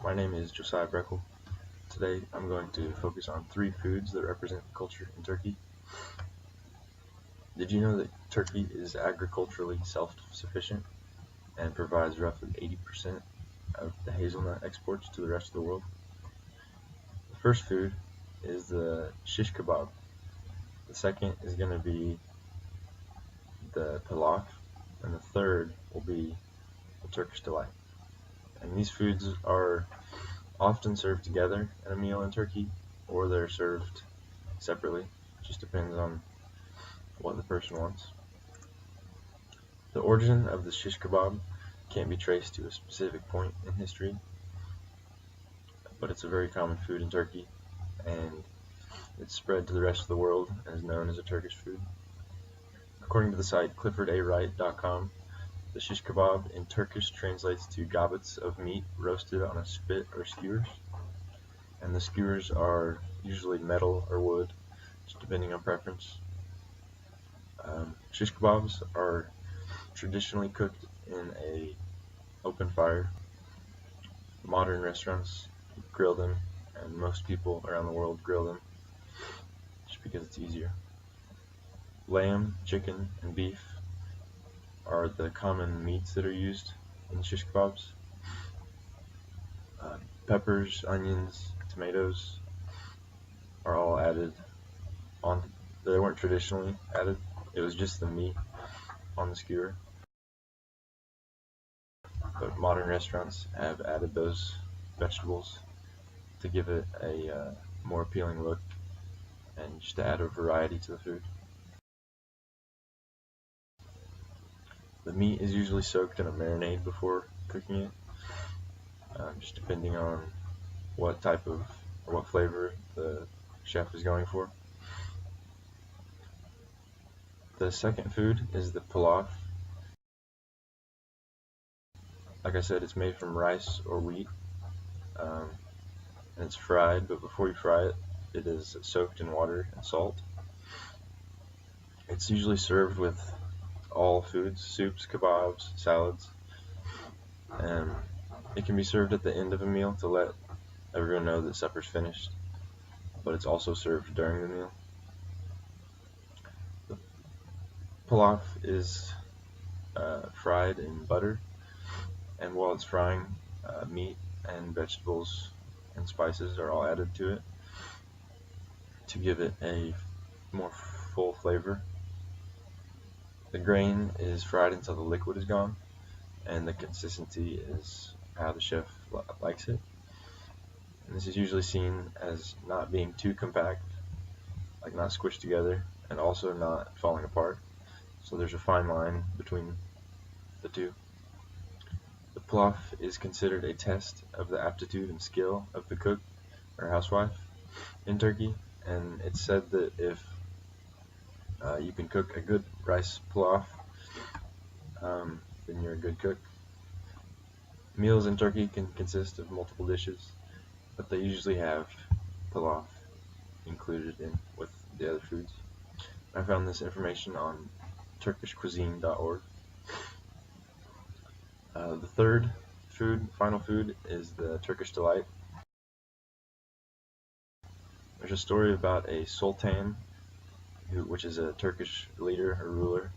My name is Josiah Breckel. Today I'm going to focus on three foods that represent culture in Turkey. Did you know that Turkey is agriculturally self-sufficient and provides roughly 80% of the hazelnut exports to the rest of the world? The first food is the shish kebab. The second is going to be the pilaf, and the third will be the Turkish delight. And these foods are often served together in a meal in Turkey, or they're served separately. It just depends on what the person wants. The origin of the shish kebab can't be traced to a specific point in history, but it's a very common food in Turkey, and it's spread to the rest of the world and is known as a Turkish food. According to the site cliffordawright.com, the shish kebab in Turkish translates to gobbets of meat roasted on a spit or skewers, and the skewers are usually metal or wood, just depending on preference. Shish kebabs are traditionally cooked in a open fire. Modern restaurants grill them, and most people around the world grill them just because it's easier. Lamb, chicken, and beef are the common meats that are used in shish kebabs. Peppers, onions, tomatoes are all added on. They weren't traditionally added. It was just the meat on the skewer. But modern restaurants have added those vegetables to give it a more appealing look and just to add a variety to the food. The meat is usually soaked in a marinade before cooking it, just depending on what type of or what flavor the chef is going for. The second food is the pilaf. Like I said, it's made from rice or wheat, and it's fried, but before you fry it, it is soaked in water and salt. It's usually served with all foods, soups, kebabs, salads, and it can be served at the end of a meal to let everyone know that supper's finished, but it's also served during the meal. The pilaf is fried in butter, and while it's frying, meat and vegetables and spices are all added to it to give it a more full flavor. The grain is fried until the liquid is gone, and the consistency is how the chef likes it. And this is usually seen as not being too compact, like not squished together, and also not falling apart. So there's a fine line between the two. The pilaf is considered a test of the aptitude and skill of the cook or housewife in Turkey, and it's said that if you can cook a good rice pilaf, then you're a good cook. Meals in Turkey can consist of multiple dishes, but they usually have pilaf included in with the other foods. I found this information on turkishcuisine.org. The third final food, is the Turkish delight. There's a story about a sultan, which is a Turkish leader or ruler,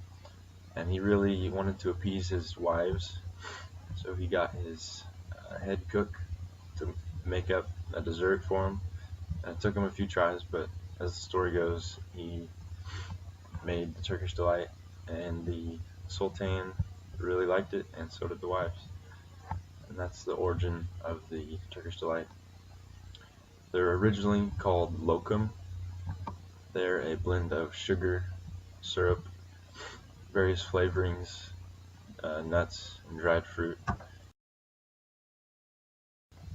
and he really wanted to appease his wives, so he got his head cook to make up a dessert for him. And it took him a few tries, but as the story goes, he made the Turkish delight, and the sultan really liked it, and so did the wives. And that's the origin of the Turkish delight. They're originally called lokum. They're a blend of sugar, syrup, various flavorings, nuts, and dried fruit.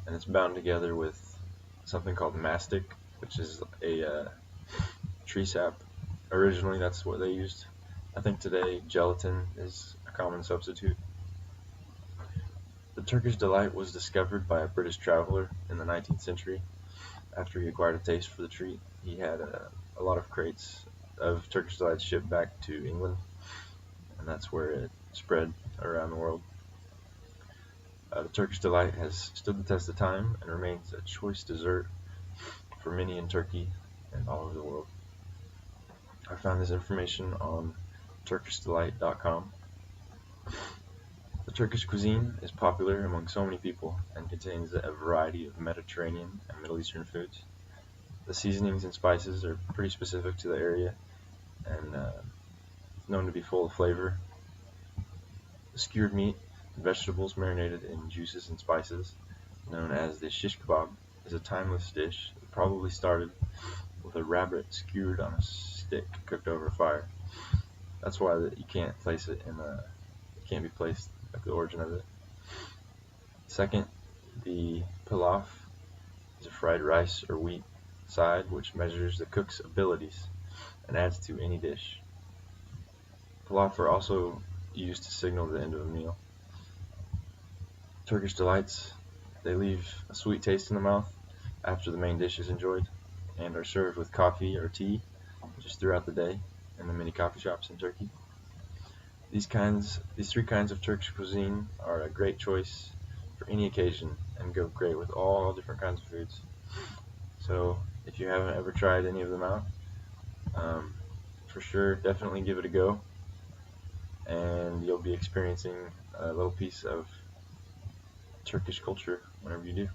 And it's bound together with something called mastic, which is a tree sap. Originally, that's what they used. I think today gelatin is a common substitute. The Turkish delight was discovered by a British traveler in the 19th century. After he acquired a taste for the treat, he had a lot of crates of Turkish delights shipped back to England, and that's where it spread around the world. The Turkish delight has stood the test of time and remains a choice dessert for many in Turkey and all over the world. I found this information on turkishdelight.com. The Turkish cuisine is popular among so many people and contains a variety of Mediterranean and Middle Eastern foods. The seasonings and spices are pretty specific to the area and it's known to be full of flavor. The skewered meat and vegetables marinated in juices and spices, known as the shish kebab, is a timeless dish that probably started with a rabbit skewered on a stick cooked over a fire. That's why you can't place it it can't be placed at the origin of it. Second, the pilaf is a fried rice or wheat side which measures the cook's abilities and adds to any dish. Pilaf are also used to signal the end of a meal. Turkish delights, they leave a sweet taste in the mouth after the main dish is enjoyed and are served with coffee or tea just throughout the day in the many coffee shops in Turkey. These three kinds of Turkish cuisine are a great choice for any occasion and go great with all different kinds of foods. So if you haven't ever tried any of them out, um, for sure, definitely give it a go, and you'll be experiencing a little piece of Turkish culture whenever you do.